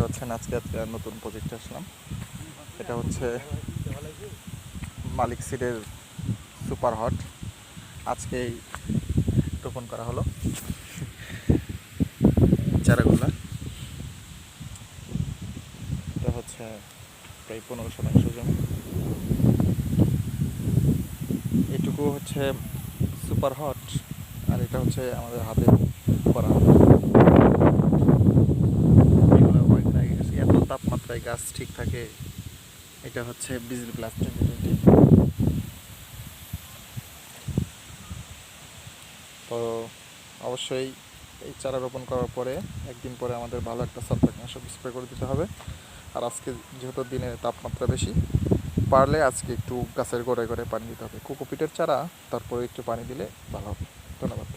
পাচ্ছেন আজকে নতুন প্রজেক্টে আসলাম। এটা হচ্ছে মালিক সিডের সুপার হট। আজকেই রোপণ করা হলো চারাগুলা। এটা হচ্ছে প্রায় 15 শতাংশ জমি। এটুকু হচ্ছে সুপার হট, আর এটা হচ্ছে আমাদের হাতে করা। এগুলো অনেক আগে গেছে, এত তাপমাত্রায় গাছ ঠিক থাকে। এটা হচ্ছে বিজলি প্লাস 2020। তো অবশ্যই এই চারা রোপণ করার পরে একদিন পরে আমাদের ভালো একটা ছত্রাকনাশক স্প্রে করে দিতে হবে। আর আজকে যেহেতু দিনের তাপমাত্রা বেশি, পারলে আজকে একটু গাছের গোড়ায় গোড়ায় পানি দিতে হবে। কোকোপিটের চারা তারপরে একটু পানি দিলে ভালো হবে। ধন্যবাদ।